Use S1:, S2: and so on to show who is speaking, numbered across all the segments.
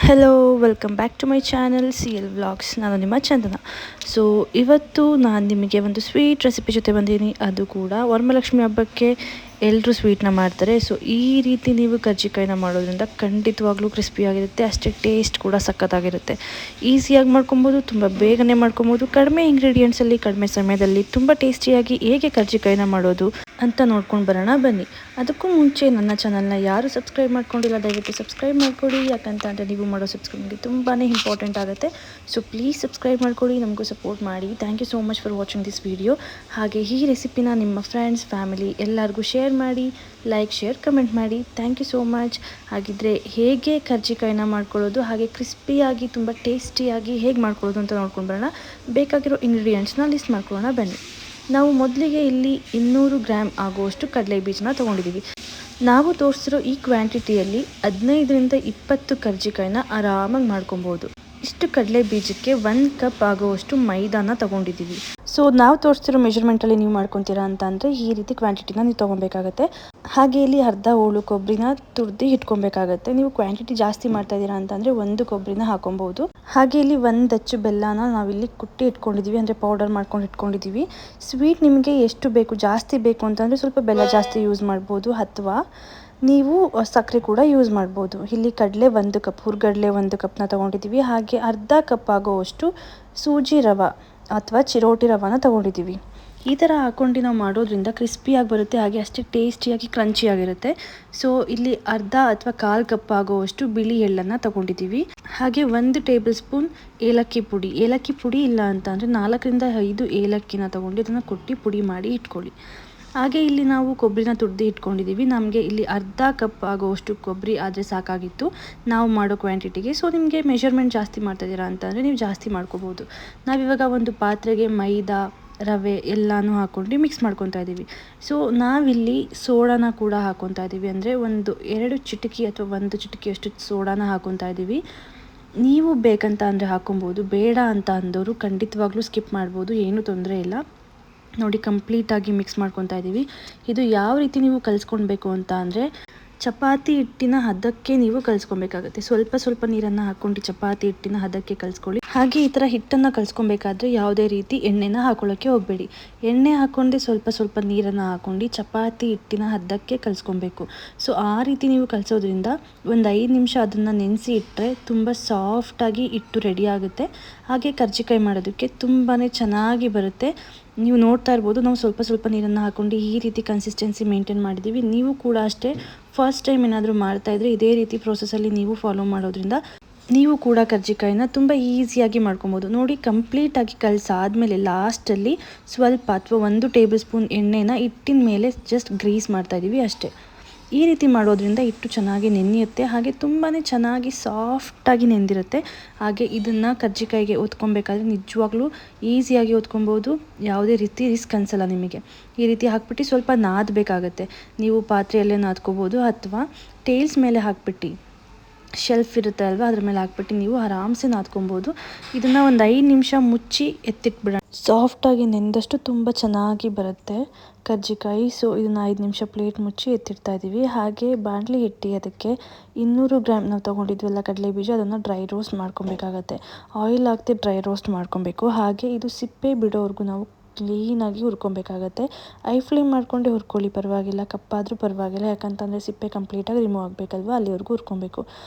S1: Hello, welcome back to my channel CL vlogs. ನಾನು ನಿಮ್ಮ ಚಂದನ. So ಇವತ್ತು ನಾನು ನಿಮಗೆ ಒಂದು ಸ್ವೀಟ್ ರೆಸಿಪಿ ಜೊತೆ ಬಂದಿದ್ದೀನಿ. ಅದು ಕೂಡ ವರಮಹಾಲಕ್ಷ್ಮಿ ಹಬ್ಬಕ್ಕೆ ಎಲ್ಲರೂ ಸ್ವೀಟ್ನ ಮಾಡ್ತಾರೆ. ಸೊ ಈ ರೀತಿ ನೀವು ಕರ್ಜಿಕಾಯಿನ ಮಾಡೋದ್ರಿಂದ ಖಂಡಿತವಾಗ್ಲೂ ಕ್ರಿಸ್ಪಿಯಾಗಿರುತ್ತೆ, ಅಷ್ಟೇ ಟೇಸ್ಟ್ ಕೂಡ ಸಖತ್ತಾಗಿರುತ್ತೆ. ಈಸಿಯಾಗಿ ಮಾಡ್ಕೊಬೋದು, ತುಂಬ ಬೇಗನೆ ಮಾಡ್ಕೊಬೋದು, ಕಡಿಮೆ ಇಂಗ್ರೀಡಿಯೆಂಟ್ಸಲ್ಲಿ ಕಡಿಮೆ ಸಮಯದಲ್ಲಿ ತುಂಬ ಟೇಸ್ಟಿಯಾಗಿ ಹೇಗೆ ಕರ್ಜಿಕಾಯಿನ ಮಾಡೋದು ಅಂತ ನೋಡ್ಕೊಂಡು ಬರೋಣ ಬನ್ನಿ. ಅದಕ್ಕೂ ಮುಂಚೆ ನನ್ನ ಚಾನಲ್ನ ಯಾರು ಸಬ್ಸ್ಕ್ರೈಬ್ ಮಾಡ್ಕೊಂಡಿಲ್ಲ ದಯವಿಟ್ಟು ಸಬ್ಸ್ಕ್ರೈಬ್ ಮಾಡ್ಕೊಳ್ಳಿ. ಯಾಕಂತಂದರೆ ನೀವು ಮಾಡೋ ಸಬ್ಸ್ಕ್ರೈಬ್ ನಮಗೆ ತುಂಬಾ ಇಂಪಾರ್ಟೆಂಟ್ ಆಗುತ್ತೆ. ಸೊ ಪ್ಲೀಸ್ ಸಬ್ಸ್ಕ್ರೈಬ್ ಮಾಡ್ಕೊಳ್ಳಿ, ನಮಗೂ ಸಪೋರ್ಟ್ ಮಾಡಿ. Thank you so much for watching this video. ಹಾಗೆ ಈ ರೆಸಿಪಿನ ನಿಮ್ಮ ಫ್ರೆಂಡ್ಸ್, ಫ್ಯಾಮಿಲಿ ಎಲ್ಲರಿಗೂ ಶೇರ್ ಮಾಡಿ, ಲೈಕ್, ಶೇರ್, ಕಮೆಂಟ್ ಮಾಡಿ. Thank you so much. ಹಾಗಿದ್ರೆ ಹೇಗೆ ಕರ್ಜಿಕಾಯಿನ ಮಾಡ್ಕೊಳ್ಳೋದು, ಹಾಗೆ ಕ್ರಿಸ್ಪಿಯಾಗಿ ತುಂಬ ಟೇಸ್ಟಿಯಾಗಿ ಹೇಗೆ ಮಾಡ್ಕೊಳ್ಳೋದು ಅಂತ ನೋಡ್ಕೊಂಡು ಬರೋಣ. ಬೇಕಾಗಿರೋ ಇಂಗ್ರೀಡಿಯೆಂಟ್ಸ್ನ ಲಿಸ್ಟ್ ಮಾಡ್ಕೊಳ್ಳೋಣ ಬನ್ನಿ. ನಾವು ಮೊದಲಿಗೆ ಇಲ್ಲಿ 200 ಗ್ರಾಮ್ ಆಗುವಷ್ಟು ಕಡಲೆ ಬೀಜನ ತೊಗೊಂಡಿದ್ದೀವಿ. ನಾವು ತೋರಿಸಿರೋ ಈ ಕ್ವಾಂಟಿಟಿಯಲ್ಲಿ 15ರಿಂದ 20 ಕರ್ಜಿಕಾಯಿನ ಆರಾಮಾಗಿ ಮಾಡ್ಕೊಬೋದು. ಇಷ್ಟು ಕಡಲೆ ಬೀಜಕ್ಕೆ 1 ಕಪ್ ಆಗುವಷ್ಟು ಮೈದಾನ ತೊಗೊಂಡಿದ್ದೀವಿ. ಸೊ ನಾವು ತೋರಿಸ್ತಿರೋ ಮೆಷರ್ಮೆಂಟಲ್ಲಿ ನೀವು ಮಾಡ್ಕೊತೀರಾ ಅಂತ ಅಂದರೆ ಈ ರೀತಿ ಕ್ವಾಂಟಿಟಿನ ನೀವು ತೊಗೊಬೇಕಾಗತ್ತೆ. ಹಾಗೆ ಇಲ್ಲಿ ಅರ್ಧ ಹೋಳು ಕೊಬ್ಬರಿನ ತುರ್ದು ಇಟ್ಕೊಬೇಕಾಗತ್ತೆ. ನೀವು ಕ್ವಾಂಟಿಟಿ ಜಾಸ್ತಿ ಮಾಡ್ತಾ ಇದ್ದೀರಾ ಅಂತಂದರೆ 1 ಕೊಬ್ಬರಿನ ಹಾಕೊಬೋದು. ಹಾಗೆ ಇಲ್ಲಿ 1 ಅಚ್ಚು ಬೆಲ್ಲನ ನಾವಿಲ್ಲಿ ಕುಟ್ಟಿ ಇಟ್ಕೊಂಡಿದ್ದೀವಿ, ಅಂದರೆ ಪೌಡರ್ ಮಾಡ್ಕೊಂಡು ಇಟ್ಕೊಂಡಿದ್ದೀವಿ. ಸ್ವೀಟ್ ನಿಮಗೆ ಎಷ್ಟು ಬೇಕು, ಜಾಸ್ತಿ ಬೇಕು ಅಂತಂದರೆ ಸ್ವಲ್ಪ ಬೆಲ್ಲ ಜಾಸ್ತಿ ಯೂಸ್ ಮಾಡ್ಬೋದು, ಅಥವಾ ನೀವು ಸಕ್ಕರೆ ಕೂಡ ಯೂಸ್ ಮಾಡ್ಬೋದು. ಇಲ್ಲಿ ಕಡಲೆ 1 ಕಪ್, ಹುರ್ಗಡಲೆ 1 ಕಪ್ನ ತೊಗೊಂಡಿದ್ದೀವಿ. ಹಾಗೆ ಅರ್ಧ ಕಪ್ ಆಗೋವಷ್ಟು ಸೂಜಿ ರವೆ ಅಥವಾ ಚಿರೋಟಿ ರವಾನ ತೊಗೊಂಡಿದ್ದೀವಿ. ಈ ಥರ ಹಾಕ್ಕೊಂಡು ನಾವು ಮಾಡೋದ್ರಿಂದ ಕ್ರಿಸ್ಪಿಯಾಗಿ ಬರುತ್ತೆ, ಹಾಗೆ ಅಷ್ಟೇ ಟೇಸ್ಟಿಯಾಗಿ ಕ್ರಂಚಿಯಾಗಿರುತ್ತೆ. ಸೊ ಇಲ್ಲಿ ಅರ್ಧ ಅಥವಾ 1/4 ಕಪ್ ಆಗುವಷ್ಟು ಬಿಳಿ ಎಳ್ಳನ್ನು ತೊಗೊಂಡಿದ್ದೀವಿ. ಹಾಗೆ 1 ಟೇಬಲ್ ಸ್ಪೂನ್ ಏಲಕ್ಕಿ ಪುಡಿ. ಏಲಕ್ಕಿ ಪುಡಿ ಇಲ್ಲ ಅಂತ ಅಂದರೆ 4ರಿಂದ 5 ಏಲಕ್ಕಿನ ತೊಗೊಂಡು ಇದನ್ನು ಕೊಟ್ಟು ಪುಡಿ ಮಾಡಿ ಇಟ್ಕೊಳ್ಳಿ. ಹಾಗೆ ಇಲ್ಲಿ ನಾವು ಕೊಬ್ಬರಿನ ತುರ್ದು ಇಟ್ಕೊಂಡಿದ್ದೀವಿ. ನಮಗೆ ಇಲ್ಲಿ ಅರ್ಧ ಕಪ್ ಆಗುವಷ್ಟು ಕೊಬ್ಬರಿ ಆದರೆ ಸಾಕಾಗಿತ್ತು ನಾವು ಮಾಡೋ ಕ್ವಾಂಟಿಟಿಗೆ. ಸೊ ನಿಮಗೆ ಮೆಷರ್ಮೆಂಟ್ ಜಾಸ್ತಿ ಮಾಡ್ತಾಯಿದ್ದೀರಾ ಅಂತಂದರೆ ನೀವು ಜಾಸ್ತಿ ಮಾಡ್ಕೋಬೋದು. ನಾವಿವಾಗ ಒಂದು ಪಾತ್ರೆಗೆ ಮೈದಾ, ರವೆ ಎಲ್ಲನೂ ಹಾಕ್ಕೊಂಡು ಮಿಕ್ಸ್ ಮಾಡ್ಕೊತಾ ಇದ್ದೀವಿ. ಸೊ ನಾವಿಲ್ಲಿ ಸೋಡಾನ ಕೂಡ ಹಾಕ್ಕೊತಾ ಇದ್ದೀವಿ, ಅಂದರೆ 2 ಚಿಟಿಕೆ ಅಥವಾ 1 ಚಿಟಿಕೆಯಷ್ಟು ಸೋಡಾನ ಹಾಕ್ಕೊತಾ ಇದ್ದೀವಿ. ನೀವು ಬೇಕಂತ ಅಂದರೆ ಹಾಕ್ಕೊಬೋದು, ಬೇಡ ಅಂತ ಅಂದವರು ಖಂಡಿತವಾಗ್ಲೂ ಸ್ಕಿಪ್ ಮಾಡ್ಬೋದು, ಏನೂ ತೊಂದರೆ ಇಲ್ಲ. ನೋಡಿ ಕಂಪ್ಲೀಟಾಗಿ ಮಿಕ್ಸ್ ಮಾಡ್ಕೊತಾ ಇದ್ದೀವಿ. ಇದು ಯಾವ ರೀತಿ ನೀವು ಕಲಿಸ್ಕೊಳ್ಬೇಕು ಅಂತ ಅಂದರೆ ಚಪಾತಿ ಹಿಟ್ಟಿನ ಹದಕ್ಕೆ ನೀವು ಕಲಿಸ್ಕೊಬೇಕಾಗುತ್ತೆ. ಸ್ವಲ್ಪ ನೀರನ್ನು ಹಾಕ್ಕೊಂಡು ಚಪಾತಿ ಹಿಟ್ಟಿನ ಹದಕ್ಕೆ ಕಲಿಸ್ಕೊಳ್ಳಿ. ಹಾಗೆ ಈ ಥರ ಹಿಟ್ಟನ್ನು ಕಲಿಸ್ಕೊಬೇಕಾದ್ರೆ ಯಾವುದೇ ರೀತಿ ಎಣ್ಣೆನ ಹಾಕೊಳ್ಳೋಕ್ಕೆ ಹೋಗಬೇಡಿ. ಎಣ್ಣೆ ಹಾಕ್ಕೊಂಡೆ ಸ್ವಲ್ಪ ನೀರನ್ನು ಹಾಕ್ಕೊಂಡು ಚಪಾತಿ ಹಿಟ್ಟಿನ ಹದಕ್ಕೆ ಕಲಿಸ್ಕೊಬೇಕು. ಸೊ ಆ ರೀತಿ ನೀವು ಕಲಿಸೋದ್ರಿಂದ ಒಂದು 5 ನಿಮಿಷ ಅದನ್ನು ನೆನೆಸಿ ಇಟ್ಟರೆ ತುಂಬ ಸಾಫ್ಟಾಗಿ ಹಿಟ್ಟು ರೆಡಿ ಆಗುತ್ತೆ. ಹಾಗೆ ಕರ್ಜಿಕಾಯಿ ಮಾಡೋದಕ್ಕೆ ತುಂಬಾ ಚೆನ್ನಾಗಿ ಬರುತ್ತೆ. ನೀವು ನೋಡ್ತಾ ಇರ್ಬೋದು, ನಾವು ಸ್ವಲ್ಪ ನೀರನ್ನು ಹಾಕ್ಕೊಂಡು ಈ ರೀತಿ ಕನ್ಸಿಸ್ಟೆನ್ಸಿ ಮೇಂಟೈನ್ ಮಾಡಿದ್ದೀವಿ. ನೀವು ಕೂಡ ಅಷ್ಟೇ ಫಸ್ಟ್ ಟೈಮ್ ಏನಾದರೂ ಮಾಡ್ತಾಯಿದ್ರೆ ಇದೇ ರೀತಿ ಪ್ರೋಸೆಸ್ಸಲ್ಲಿ ನೀವು ಫಾಲೋ ಮಾಡೋದ್ರಿಂದ ನೀವು ಕೂಡ ಕರ್ಜಿಕಾಯಿನ ತುಂಬ ಈಸಿಯಾಗಿ ಮಾಡ್ಕೊಬೋದು. ನೋಡಿ ಕಂಪ್ಲೀಟಾಗಿ ಕಲಸಾದ್ಮೇಲೆ ಲಾಸ್ಟಲ್ಲಿ ಸ್ವಲ್ಪ ಅಥವಾ 1 ಟೇಬಲ್ ಸ್ಪೂನ್ ಎಣ್ಣೆನ ಹಿಟ್ಟಿನ ಮೇಲೆ ಜಸ್ಟ್ ಗ್ರೀಸ್ ಮಾಡ್ತಾಯಿದ್ದೀವಿ ಅಷ್ಟೇ. ಈ ರೀತಿ ಮಾಡೋದ್ರಿಂದ ಹಿಟ್ಟು ಚೆನ್ನಾಗಿ ನೆನೆಯುತ್ತೆ, ಹಾಗೆ ತುಂಬಾ ಚೆನ್ನಾಗಿ ಸಾಫ್ಟಾಗಿ ನೆಂದಿರುತ್ತೆ. ಹಾಗೆ ಇದನ್ನು ಕರ್ಜಿಕಾಯಿಗೆ ಒತ್ಕೊಬೇಕಾದ್ರೆ ನಿಜವಾಗ್ಲೂ ಈಸಿಯಾಗಿ ಒತ್ಕೊಬೋದು, ಯಾವುದೇ ರೀತಿ ರಿಸ್ಕ್ ಅನಿಸಲ್ಲ ನಿಮಗೆ. ಈ ರೀತಿ ಹಾಕ್ಬಿಟ್ಟು ಸ್ವಲ್ಪ ನಾದಬೇಕಾಗತ್ತೆ. ನೀವು ಪಾತ್ರೆಯಲ್ಲೇ ನಾದ್ಕೋಬೋದು, ಅಥವಾ ಟೇಲ್ಸ್ ಮೇಲೆ ಹಾಕ್ಬಿಟ್ಟು ಶೆಲ್ಫ್ ಇರುತ್ತೆ ಅಲ್ವಾ, ಅದ್ರ ಮೇಲೆ ಹಾಕ್ಬಿಟ್ಟು ನೀವು ಆರಾಮ್ಸೆ ನಾದ್ಕೊಬೋದು. ಇದನ್ನು ಒಂದು 5 ನಿಮಿಷ ಮುಚ್ಚಿ ಎತ್ತಿಟ್ಬಿಡೋಣ. ಸಾಫ್ಟಾಗಿ ನೆಂದಷ್ಟು ತುಂಬ ಚೆನ್ನಾಗಿ ಬರುತ್ತೆ ಕರ್ಜಿಕಾಯಿ. ಸೊ ಇದನ್ನು 5 ನಿಮಿಷ ಪ್ಲೇಟ್ ಮುಚ್ಚಿ ಎತ್ತಿಡ್ತಾ ಇದ್ದೀವಿ. ಹಾಗೆ ಬಾಣಲಿ ಇಟ್ಟು ಅದಕ್ಕೆ 200 ಗ್ರಾಮ್ ನಾವು ತೊಗೊಂಡಿದ್ವಲ್ಲ ಕಡಲೆ ಬೀಜ, ಅದನ್ನು ಡ್ರೈ ರೋಸ್ಟ್ ಮಾಡ್ಕೊಬೇಕಾಗತ್ತೆ. ಆಯಿಲ್ ಹಾಕ್ತಿ ಡ್ರೈ ರೋಸ್ಟ್ ಮಾಡ್ಕೊಬೇಕು. ಹಾಗೆ ಇದು ಸಿಪ್ಪೆ ಬಿಡೋವರೆಗೂ ನಾವು ಕ್ಲೀನಾಗಿ ಹುರ್ಕೊಬೇಕಾಗತ್ತೆ. ಐ ಫ್ಲೇಮ್ ಮಾಡಿಕೊಂಡೆ ಹುರ್ಕೊಳ್ಳಿ, ಪರವಾಗಿಲ್ಲ, ಕಪ್ಪಾದರೂ ಪರವಾಗಿಲ್ಲ, ಯಾಕಂತಂದರೆ ಸಿಪ್ಪೆ ಕಂಪ್ಲೀಟಾಗಿ ರಿಮೂವ್ ಆಗಬೇಕಲ್ವ, ಅಲ್ಲಿವರೆಗೂ ಹುರ್ಕೊಬೇಕು.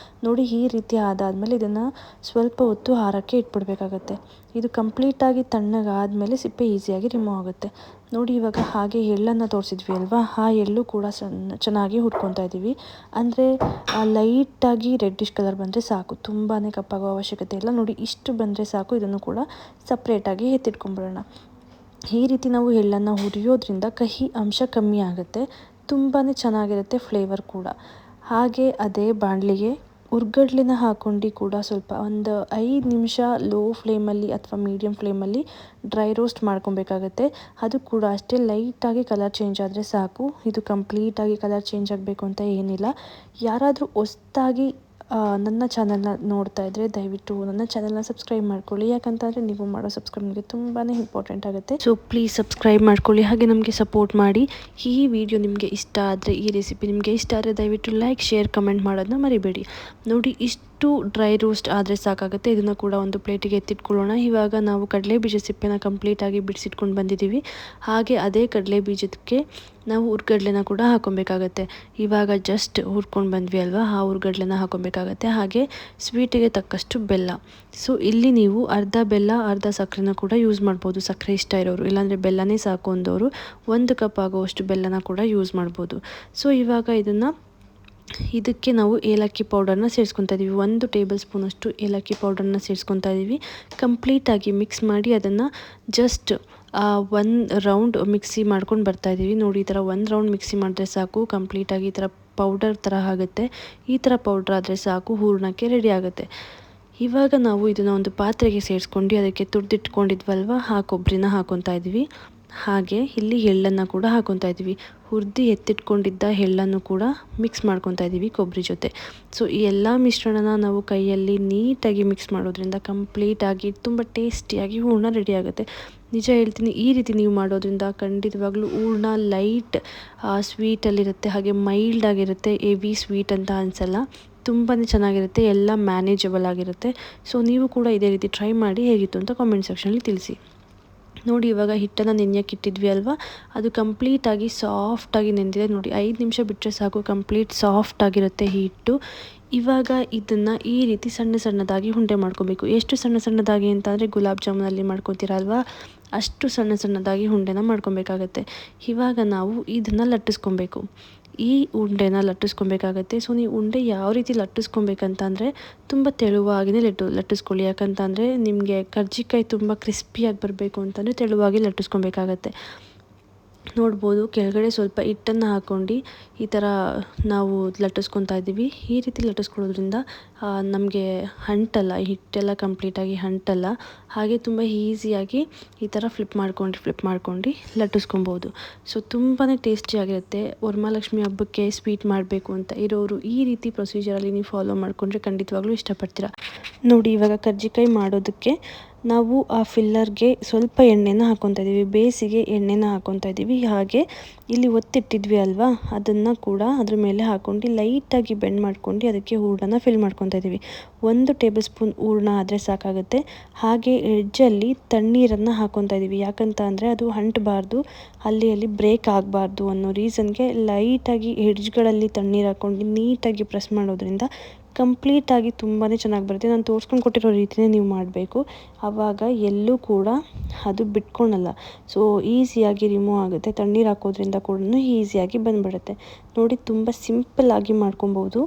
S1: ನೋಡಿ ಈ ರೀತಿ ಆದಾದಮೇಲೆ ಇದನ್ನು ಸ್ವಲ್ಪ ಹೊತ್ತು ಹಾರಕ್ಕೆ ಇಟ್ಬಿಡ್ಬೇಕಾಗತ್ತೆ. ಇದು ಕಂಪ್ಲೀಟಾಗಿ ತಣ್ಣಗಾದಮೇಲೆ ಸಿಪ್ಪೆ ಈಸಿಯಾಗಿ ರಿಮೂವ್ ಆಗುತ್ತೆ. ನೋಡಿ ಇವಾಗ ಹಾಗೆ ಎಳ್ಳನ್ನು ತೋರಿಸಿದ್ವಿ ಅಲ್ವಾ, ಆ ಎಳ್ಳು ಕೂಡ ಚೆನ್ನಾಗಿ ಹುರ್ಕೊತಾ ಇದ್ದೀವಿ. ಅಂದರೆ ಲೈಟಾಗಿ ರೆಡ್ಡಿಶ್ ಕಲರ್ ಬಂದರೆ ಸಾಕು, ತುಂಬಾ ಕಪ್ಪಾಗೋ ಅವಶ್ಯಕತೆ ಇಲ್ಲ. ನೋಡಿ ಇಷ್ಟು ಬಂದರೆ ಸಾಕು. ಇದನ್ನು ಕೂಡ ಸಪ್ರೇಟಾಗಿ ಎತ್ತಿಟ್ಕೊಂಡ್ಬಿಡೋಣ. ಈ ರೀತಿ ನಾವು ಎಳ್ಳನ್ನು ಹುರಿಯೋದ್ರಿಂದ ಕಹಿ ಅಂಶ ಕಮ್ಮಿ ಆಗುತ್ತೆ, ತುಂಬಾ ಚೆನ್ನಾಗಿರುತ್ತೆ ಫ್ಲೇವರ್ ಕೂಡ. ಹಾಗೆ ಅದೇ ಬಾಣಲಿಗೆ ಹುರ್ಗಡ್ಲೆನ ಹಾಕ್ಕೊಂಡು ಕೂಡ ಸ್ವಲ್ಪ ಒಂದು 5 ನಿಮಿಷ ಲೋ ಫ್ಲೇಮಲ್ಲಿ ಅಥವಾ ಮೀಡಿಯಮ್ ಫ್ಲೇಮಲ್ಲಿ ಡ್ರೈ ರೋಸ್ಟ್ ಮಾಡ್ಕೊಬೇಕಾಗತ್ತೆ. ಅದು ಕೂಡ ಅಷ್ಟೇ ಲೈಟಾಗಿ ಕಲರ್ ಚೇಂಜ್ ಆದರೆ ಸಾಕು. ಇದು ಕಂಪ್ಲೀಟಾಗಿ ಕಲರ್ ಚೇಂಜ್ ಆಗಬೇಕು ಅಂತ ಏನಿಲ್ಲ. ಯಾರಾದರೂ ಹೊಸ್ದಾಗಿ ನನ್ನ ಚಾನಲ್ನ ನೋಡ್ತಾ ಇದ್ದರೆ ದಯವಿಟ್ಟು ನನ್ನ ಚಾನಲ್ನ ಸಬ್ಸ್ಕ್ರೈಬ್ ಮಾಡ್ಕೊಳ್ಳಿ, ಯಾಕಂತಂದರೆ ನೀವು ಮಾಡೋ ಸಬ್ಸ್ಕ್ರೈಬ್ ನಮಗೆ ತುಂಬಾ ಇಂಪಾರ್ಟೆಂಟ್ ಆಗುತ್ತೆ. ಸೊ ಪ್ಲೀಸ್ ಸಬ್ಸ್ಕ್ರೈಬ್ ಮಾಡ್ಕೊಳ್ಳಿ, ಹಾಗೆ ನಮಗೆ ಸಪೋರ್ಟ್ ಮಾಡಿ. ಈ ವಿಡಿಯೋ ನಿಮಗೆ ಇಷ್ಟ ಆದರೆ, ಈ ರೆಸಿಪಿ ನಿಮಗೆ ಇಷ್ಟ ಆದರೆ ದಯವಿಟ್ಟು ಲೈಕ್, ಶೇರ್, ಕಮೆಂಟ್ ಮಾಡೋದನ್ನ ಮರಿಬೇಡಿ. ನೋಡಿ ಇಷ್ಟು ಇಷ್ಟು ಡ್ರೈ ರೋಸ್ಟ್ ಆದರೆ ಸಾಕಾಗುತ್ತೆ. ಇದನ್ನು ಕೂಡ ಒಂದು ಪ್ಲೇಟಿಗೆ ಎತ್ತಿಟ್ಕೊಳ್ಳೋಣ. ಇವಾಗ ನಾವು ಕಡಲೆ ಬೀಜ ಸಿಪ್ಪೆನ ಕಂಪ್ಲೀಟಾಗಿ ಬಿಡಿಸಿಟ್ಕೊಂಡು ಬಂದಿದ್ದೀವಿ. ಹಾಗೆ ಅದೇ ಕಡಲೆ ಬೀಜಕ್ಕೆ ನಾವು ಹುರ್ಗಡ್ಲೆನ ಕೂಡ ಹಾಕೊಬೇಕಾಗತ್ತೆ. ಇವಾಗ ಜಸ್ಟ್ ಹುರ್ಕೊಂಡು ಬಂದ್ವಿ ಅಲ್ವಾ, ಆ ಹುರ್ಗಡ್ಲೆನ ಹಾಕೊಬೇಕಾಗತ್ತೆ. ಹಾಗೆ ಸ್ವೀಟಿಗೆ ತಕ್ಕಷ್ಟು ಬೆಲ್ಲ. ಸೊ ಇಲ್ಲಿ ನೀವು ಅರ್ಧ ಬೆಲ್ಲ ಅರ್ಧ ಸಕ್ಕರೆನ ಕೂಡ ಯೂಸ್ ಮಾಡ್ಬೋದು, ಸಕ್ಕರೆ ಇಷ್ಟ ಇರೋರು. ಇಲ್ಲಾಂದರೆ ಬೆಲ್ಲನೇ ಸಾಕು ಅಂದವರು 1 ಕಪ್ ಆಗುವಷ್ಟು ಬೆಲ್ಲನ ಕೂಡ ಯೂಸ್ ಮಾಡ್ಬೋದು. ಸೊ ಇವಾಗ ಇದಕ್ಕೆ ನಾವು ಏಲಕ್ಕಿ ಪೌಡರ್ನ ಸೇರಿಸ್ಕೊತಾ ಇದ್ದೀವಿ. 1 ಟೇಬಲ್ ಸ್ಪೂನಷ್ಟು ಏಲಕ್ಕಿ ಪೌಡರ್ನ ಸೇರಿಸ್ಕೊತಾ ಇದ್ದೀವಿ. ಕಂಪ್ಲೀಟಾಗಿ ಮಿಕ್ಸ್ ಮಾಡಿ ಅದನ್ನು ಜಸ್ಟ್ 1 ರೌಂಡ್ ಮಿಕ್ಸಿ ಮಾಡ್ಕೊಂಡು ಬರ್ತಾಯಿದ್ದೀವಿ. ನೋಡಿ, ಈ ಥರ 1 ರೌಂಡ್ ಮಿಕ್ಸಿ ಮಾಡಿದ್ರೆ ಸಾಕು. ಕಂಪ್ಲೀಟಾಗಿ ಈ ಥರ ಪೌಡರ್ ಥರ ಆಗುತ್ತೆ. ಈ ಥರ ಪೌಡ್ರ್ ಆದರೆ ಸಾಕು, ಹೂರಣಕ್ಕೆ ರೆಡಿ ಆಗುತ್ತೆ. ಇವಾಗ ನಾವು ಇದನ್ನು ಒಂದು ಪಾತ್ರೆಗೆ ಸೇರಿಸ್ಕೊಂಡು ಅದಕ್ಕೆ ತುರಿದಿಟ್ಕೊಂಡಿದ್ವಲ್ವ ಆ ಕೊಬ್ಬರಿನ ಹಾಕೊತಾ ಇದ್ದೀವಿ. ಹಾಗೆ ಇಲ್ಲಿ ಎಳ್ಳನ್ನು ಕೂಡ ಹಾಕೊತಾ ಇದ್ದೀವಿ. ಹುರಿದು ಎತ್ತಿಟ್ಕೊಂಡಿದ್ದ ಎಳ್ಳನ್ನು ಕೂಡ ಮಿಕ್ಸ್ ಮಾಡ್ಕೊತಾ ಇದ್ದೀವಿ ಕೊಬ್ಬರಿ ಜೊತೆ. ಸೊ ಈ ಎಲ್ಲ ಮಿಶ್ರಣನ ನಾವು ಕೈಯಲ್ಲಿ ನೀಟಾಗಿ ಮಿಕ್ಸ್ ಮಾಡೋದ್ರಿಂದ ಕಂಪ್ಲೀಟಾಗಿ ತುಂಬ ಟೇಸ್ಟಿಯಾಗಿ ಹೂರಣ ರೆಡಿ ಆಗುತ್ತೆ. ನಿಜ ಹೇಳ್ತೀನಿ, ಈ ರೀತಿ ನೀವು ಮಾಡೋದ್ರಿಂದ ಖಂಡಿತವಾಗ್ಲೂ ಹೂರಣ ಲೈಟ್ ಸ್ವೀಟಲ್ಲಿರುತ್ತೆ, ಹಾಗೆ ಮೈಲ್ಡ್ ಆಗಿರುತ್ತೆ. ಹೆವಿ ಸ್ವೀಟ್ ಅಂತ ಅನಿಸಲ್ಲ, ತುಂಬಾ ಚೆನ್ನಾಗಿರುತ್ತೆ, ಎಲ್ಲ ಮ್ಯಾನೇಜಬಲ್ ಆಗಿರುತ್ತೆ. ಸೊ ನೀವು ಕೂಡ ಇದೇ ರೀತಿ ಟ್ರೈ ಮಾಡಿ ಹೇಗಿತ್ತು ಅಂತ ಕಾಮೆಂಟ್ ಸೆಕ್ಷನಲ್ಲಿ ತಿಳಿಸಿ. ನೋಡಿ, ಇವಾಗ ಹಿಟ್ಟನ್ನು ನೆನೆಯೋಕೆ ಇಟ್ಟಿದ್ವಿ ಅಲ್ವಾ, ಅದು ಕಂಪ್ಲೀಟಾಗಿ ಸಾಫ್ಟಾಗಿ ನೆಂದಿದೆ. ನೋಡಿ, 5 ನಿಮಿಷ ಬಿಟ್ಟರೆ ಸಾಕು, ಕಂಪ್ಲೀಟ್ ಸಾಫ್ಟಾಗಿರುತ್ತೆ ಹಿಟ್ಟು. ಇವಾಗ ಇದನ್ನು ಈ ರೀತಿ ಸಣ್ಣ ಸಣ್ಣದಾಗಿ ಉಂಡೆ ಮಾಡ್ಕೋಬೇಕು. ಎಷ್ಟು ಸಣ್ಣ ಸಣ್ಣದಾಗಿ ಅಂತಂದರೆ ಗುಲಾಬ್ ಜಾಮೂನಲ್ಲಿ ಮಾಡ್ಕೊತೀರಲ್ವ, ಅಷ್ಟು ಸಣ್ಣ ಸಣ್ಣದಾಗಿ ಉಂಡೆನ ಮಾಡ್ಕೊಬೇಕಾಗತ್ತೆ. ಇವಾಗ ನಾವು ಇದನ್ನು ಲಟ್ಟಿಸ್ಕೊಬೇಕು. ಈ ಉಂಡೆನ ಲಟ್ಟಿಸ್ಕೊಬೇಕಾಗತ್ತೆ. ಸೊ ನೀವು ಉಂಡೆ ಯಾವ ರೀತಿ ಲಟ್ಟಿಸ್ಕೊಬೇಕಂತಂದರೆ ತುಂಬ ತೆಳುವಾಗಿಯೇ ಲಟ್ಟಿಸ್ಕೊಳ್ಳಿ. ಯಾಕಂತಂದರೆ ನಿಮಗೆ ಕರ್ಜಿಕಾಯಿ ತುಂಬ ಕ್ರಿಸ್ಪಿಯಾಗಿ ಬರಬೇಕು ಅಂತಂದರೆ ತೆಳುವಾಗಿ ಲಟ್ಟಿಸ್ಕೊಬೇಕಾಗತ್ತೆ. ನೋಡ್ಬೋದು, ಕೆಳಗಡೆ ಸ್ವಲ್ಪ ಹಿಟ್ಟನ್ನು ಹಾಕ್ಕೊಂಡು ಈ ಥರ ನಾವು ಲಟ್ಟಿಸ್ಕೊತಾ ಇದ್ದೀವಿ. ಈ ರೀತಿ ಲಟ್ಟಿಸ್ಕೊಳ್ಳೋದ್ರಿಂದ ನಮಗೆ ಅಂಟಲ್ಲ, ಹಿಟ್ಟೆಲ್ಲ ಕಂಪ್ಲೀಟಾಗಿ ಅಂಟಲ್ಲ. ಹಾಗೆ ತುಂಬ ಈಸಿಯಾಗಿ ಈ ಥರ ಫ್ಲಿಪ್ ಮಾಡ್ಕೊಂಡು ಲಟ್ಟಿಸ್ಕೊಬೋದು. ಸೊ ತುಂಬಾ ಟೇಸ್ಟಿಯಾಗಿರುತ್ತೆ. ವರಮಹಾಲಕ್ಷ್ಮಿ ಹಬ್ಬಕ್ಕೆ ಸ್ವೀಟ್ ಮಾಡಬೇಕು ಅಂತ ಇರೋರು ಈ ರೀತಿ ಪ್ರೊಸೀಜರಲ್ಲಿ ನೀವು ಫಾಲೋ ಮಾಡಿಕೊಂಡ್ರೆ ಖಂಡಿತವಾಗ್ಲೂ ಇಷ್ಟಪಡ್ತೀರಾ. ನೋಡಿ, ಇವಾಗ ಕರ್ಜಿಕಾಯಿ ಮಾಡೋದಕ್ಕೆ ನಾವು ಆ ಫಿಲ್ಲರ್ಗೆ ಸ್ವಲ್ಪ ಎಣ್ಣೆನ ಹಾಕ್ಕೊತಾ ಇದ್ದೀವಿ, ಬೇಸಿಗೆ ಎಣ್ಣೆನ ಹಾಕ್ಕೊತಾ ಇದ್ದೀವಿ. ಹಾಗೆ ಇಲ್ಲಿ ಒತ್ತಿಟ್ಟಿದ್ವಿ ಅಲ್ವಾ, ಅದನ್ನು ಕೂಡ ಅದ್ರ ಮೇಲೆ ಹಾಕ್ಕೊಂಡು ಲೈಟಾಗಿ ಬೆಂಡ್ ಮಾಡ್ಕೊಂಡು ಅದಕ್ಕೆ ಹೂರಣನ ಫಿಲ್ ಮಾಡ್ಕೊತಾ ಇದ್ದೀವಿ. 1 ಟೇಬಲ್ ಸ್ಪೂನ್ ಹೂರಣ ಆದರೆ ಸಾಕಾಗುತ್ತೆ. ಹಾಗೆ ಎಡ್ಜಲ್ಲಿ ತಣ್ಣೀರನ್ನು ಹಾಕ್ಕೊತಾ ಇದ್ದೀವಿ. ಯಾಕಂತ ಅಂದರೆ ಅದು ಅಂಟಬಾರ್ದು, ಅಲ್ಲಿ ಬ್ರೇಕ್ ಆಗಬಾರ್ದು ಅನ್ನೋ ರೀಸನ್ಗೆ ಲೈಟಾಗಿ ಎಡ್ಜ್ಗಳಲ್ಲಿ ತಣ್ಣೀರು ಹಾಕ್ಕೊಂಡು ನೀಟಾಗಿ ಪ್ರೆಸ್ ಮಾಡೋದ್ರಿಂದ ಕಂಪ್ಲೀಟಾಗಿ ತುಂಬಾ ಚೆನ್ನಾಗಿ ಬರುತ್ತೆ. ನಾನು ತೋರಿಸ್ಕೊಂಡು ಕೊಟ್ಟಿರೋ ರೀತಿಯೇ ನೀವು ಮಾಡಬೇಕು. ಆವಾಗ ಎಲ್ಲೂ ಕೂಡ ಅದು ಬಿಟ್ಕೊಳಲ್ಲ. ಸೊ ಈಸಿಯಾಗಿ ರಿಮೂವ್ ಆಗುತ್ತೆ. ತಣ್ಣೀರು ಹಾಕೋದ್ರಿಂದ ಕೂಡ ಈಸಿಯಾಗಿ ಬಂದುಬಿಡುತ್ತೆ. ನೋಡಿ, ತುಂಬ ಸಿಂಪಲ್ಲಾಗಿ ಮಾಡ್ಕೊಬೋದು.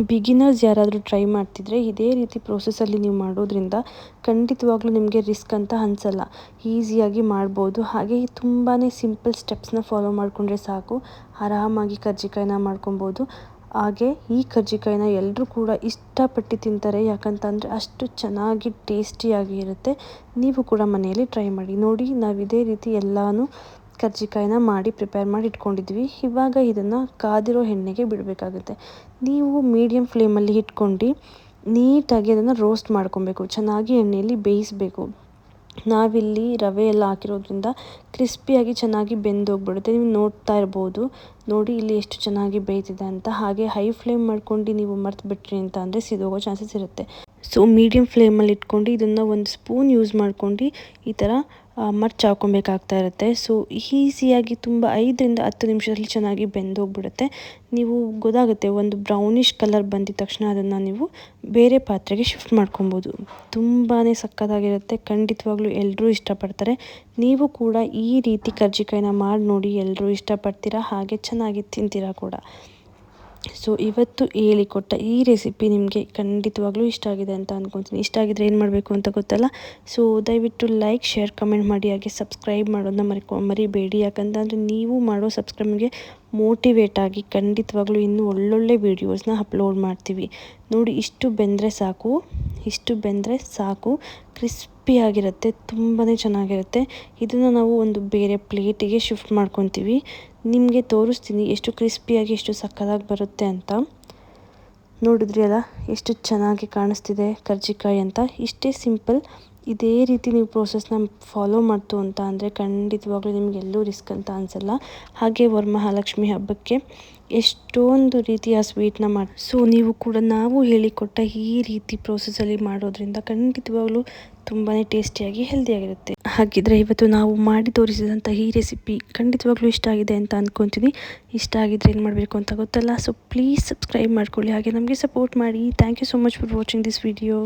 S1: ಬಿಗಿನರ್ಸ್ ಯಾರಾದರೂ ಟ್ರೈ ಮಾಡ್ತಿದ್ರೆ ಇದೇ ರೀತಿ ಪ್ರೋಸೆಸ್ಸಲ್ಲಿ ನೀವು ಮಾಡೋದ್ರಿಂದ ಖಂಡಿತವಾಗ್ಲೂ ನಿಮಗೆ ರಿಸ್ಕ್ ಅಂತ ಅನಿಸಲ್ಲ, ಈಸಿಯಾಗಿ ಮಾಡ್ಬೋದು. ಹಾಗೆ ತುಂಬಾ ಸಿಂಪಲ್ ಸ್ಟೆಪ್ಸ್ನ ಫಾಲೋ ಮಾಡಿಕೊಂಡ್ರೆ ಸಾಕು, ಆರಾಮಾಗಿ ಕರ್ಜಿಕಾಯಿನ ಮಾಡ್ಕೊಬೋದು. ಹಾಗೆ ಈ ಕರ್ಜಿಕಾಯಿನ ಎಲ್ಲರೂ ಕೂಡ ಇಷ್ಟಪಟ್ಟು ತಿಂತಾರೆ, ಯಾಕಂತಂದರೆ ಅಷ್ಟು ಚೆನ್ನಾಗಿ ಟೇಸ್ಟಿಯಾಗಿ ಇರುತ್ತೆ. ನೀವು ಕೂಡ ಮನೆಯಲ್ಲಿ ಟ್ರೈ ಮಾಡಿ. ನೋಡಿ, ನಾವು ಇದೇ ರೀತಿ ಎಲ್ಲನೂ ಕರ್ಜಿಕಾಯಿನ ಮಾಡಿ ಪ್ರಿಪೇರ್ ಮಾಡಿ ಇಟ್ಕೊಂಡಿದ್ವಿ. ಇವಾಗ ಇದನ್ನು ಕಾದಿರೋ ಎಣ್ಣೆಗೆ ಬಿಡಬೇಕಾಗುತ್ತೆ. ನೀವು ಮೀಡಿಯಮ್ ಫ್ಲೇಮಲ್ಲಿ ಇಟ್ಕೊಂಡು ನೀಟಾಗಿ ಅದನ್ನು ರೋಸ್ಟ್ ಮಾಡ್ಕೊಬೇಕು, ಚೆನ್ನಾಗಿ ಎಣ್ಣೆಯಲ್ಲಿ ಬೇಯಿಸಬೇಕು. ನಾವಿಲ್ಲಿ ರವೆ ಎಲ್ಲ ಹಾಕಿರೋದ್ರಿಂದ ಕ್ರಿಸ್ಪಿಯಾಗಿ ಚೆನ್ನಾಗಿ ಬೆಂದೋಗ್ಬಿಡುತ್ತೆ. ನೀವು ನೋಡ್ತಾ ಇರ್ಬೋದು, ನೋಡಿ ಇಲ್ಲಿ ಎಷ್ಟು ಚೆನ್ನಾಗಿ ಬೇಯ್ತಿದೆ ಅಂತ. ಹಾಗೆ ಹೈ ಫ್ಲೇಮ್ ಮಾಡ್ಕೊಂಡು ನೀವು ಮರ್ತು ಬಿಟ್ರಿ ಅಂತ ಅಂದರೆ ಸಿದೋಗೋ ಚಾನ್ಸಸ್ ಇರುತ್ತೆ. ಸೊ ಮೀಡಿಯಮ್ ಫ್ಲೇಮಲ್ಲಿ ಇಟ್ಕೊಂಡು ಇದನ್ನು 1 ಸ್ಪೂನ್ ಯೂಸ್ ಮಾಡ್ಕೊಂಡು ಈ ಥರ ಮರ್ಚ್ ಹಾಕ್ಕೊಬೇಕಾಗ್ತಾ ಇರುತ್ತೆ. ಸೊ ಈಸಿಯಾಗಿ ತುಂಬ 5ರಿಂದ 10 ನಿಮಿಷದಲ್ಲಿ ಚೆನ್ನಾಗಿ ಬೆಂದೋಗ್ಬಿಡುತ್ತೆ. ನೀವು ಗೊತ್ತಾಗುತ್ತೆ, ಒಂದು ಬ್ರೌನಿಷ್ ಕಲರ್ ಬಂದಿದ ತಕ್ಷಣ ಅದನ್ನು ನೀವು ಬೇರೆ ಪಾತ್ರೆಗೆ ಶಿಫ್ಟ್ ಮಾಡ್ಕೊಬೋದು. ತುಂಬಾ ಸಕ್ಕತ್ತಾಗಿರುತ್ತೆ, ಖಂಡಿತವಾಗ್ಲೂ ಎಲ್ಲರೂ ಇಷ್ಟಪಡ್ತಾರೆ. ನೀವು ಕೂಡ ಈ ರೀತಿ ಕರ್ಜಿಕಾಯಿನ ಮಾಡಿ ನೋಡಿ, ಎಲ್ಲರೂ ಇಷ್ಟಪಡ್ತೀರಾ, ಹಾಗೆ ಚೆನ್ನಾಗಿ ತಿಂತೀರಾ ಕೂಡ. ಸೊ ಇವತ್ತು ಹೇಳಿಕೊಟ್ಟ ಈ ರೆಸಿಪಿ ನಿಮಗೆ ಖಂಡಿತವಾಗ್ಲೂ ಇಷ್ಟ ಆಗಿದೆ ಅಂತ ಅಂದ್ಕೊತೀನಿ. ಇಷ್ಟ ಆಗಿದ್ರೆ ಏನು ಮಾಡಬೇಕು ಅಂತ ಗೊತ್ತಲ್ಲ. ಸೊ ದಯವಿಟ್ಟು ಲೈಕ್, ಶೇರ್, ಕಮೆಂಟ್ ಮಾಡಿ. ಹಾಗೆ ಸಬ್ಸ್ಕ್ರೈಬ್ ಮಾಡೋದನ್ನ ಮರಿಬೇಡಿ. ಯಾಕಂತಂದರೆ ನೀವು ಮಾಡೋ ಸಬ್ಸ್ಕ್ರೈಬ್ಗೆ ಮೋಟಿವೇಟ್ ಆಗಿ ಖಂಡಿತವಾಗ್ಲೂ ಇನ್ನೂ ಒಳ್ಳೊಳ್ಳೆ ವೀಡಿಯೋಸ್ನ ಅಪ್ಲೋಡ್ ಮಾಡ್ತೀವಿ. ನೋಡಿ, ಇಷ್ಟು ಬೆಂದರೆ ಸಾಕು, ಕ್ರಿಸ್ಪಿಯಾಗಿರುತ್ತೆ, ತುಂಬಾ ಚೆನ್ನಾಗಿರುತ್ತೆ. ಇದನ್ನು ನಾವು ಒಂದು ಬೇರೆ ಪ್ಲೇಟಿಗೆ ಶಿಫ್ಟ್ ಮಾಡ್ಕೊತೀವಿ. ನಿಮಗೆ ತೋರಿಸ್ತೀನಿ ಎಷ್ಟು ಕ್ರಿಸ್ಪಿಯಾಗಿ ಎಷ್ಟು ಸಕ್ಕತ್ತಾಗಿ ಬರುತ್ತೆ ಅಂತ. ನೋಡಿದ್ರಿ ಅಲ್ಲ, ಎಷ್ಟು ಚೆನ್ನಾಗಿ ಕಾಣಿಸ್ತಿದೆ ಕರ್ಜಿಕಾಯಿ ಅಂತ. ಇಷ್ಟೇ ಸಿಂಪಲ್. ಇದೇ ರೀತಿ ನೀವು ಪ್ರೋಸೆಸ್ನ ಫಾಲೋ ಮಾಡ್ತು ಅಂತ ಅಂದರೆ ಖಂಡಿತವಾಗ್ಲೂ ನಿಮಗೆಲ್ಲೂ ರಿಸ್ಕ್ ಅಂತ ಅನಿಸಲ್ಲ. ಹಾಗೆ ವರಮಹಾಲಕ್ಷ್ಮಿ ಹಬ್ಬಕ್ಕೆ ಎಷ್ಟೊಂದು ರೀತಿಯ ಸ್ವೀಟ್ನ ಮಾಡಿ. ಸೊ ನೀವು ಕೂಡ ನಾವು ಹೇಳಿಕೊಟ್ಟ ಈ ರೀತಿ ಪ್ರೋಸೆಸ್ಸಲ್ಲಿ ಮಾಡೋದ್ರಿಂದ ಖಂಡಿತವಾಗ್ಲೂ ತುಂಬಾ ಟೇಸ್ಟಿಯಾಗಿ ಹೆಲ್ದಿಯಾಗಿರುತ್ತೆ. ಹಾಗಿದ್ರೆ ಇವತ್ತು ನಾವು ಮಾಡಿ ತೋರಿಸಿದಂಥ ಈ ರೆಸಿಪಿ ಖಂಡಿತವಾಗ್ಲೂ ಇಷ್ಟ ಆಗಿದೆ ಅಂತ ಅಂದ್ಕೊತೀನಿ. ಇಷ್ಟ ಆಗಿದ್ರೆ ಏನು ಮಾಡಬೇಕು ಅಂತ ಗೊತ್ತಲ್ಲ. ಸೊ ಪ್ಲೀಸ್ ಸಬ್ಸ್ಕ್ರೈಬ್ ಮಾಡ್ಕೊಳ್ಳಿ, ಹಾಗೆ ನಮಗೆ ಸಪೋರ್ಟ್ ಮಾಡಿ. Thank you so much for watching this video.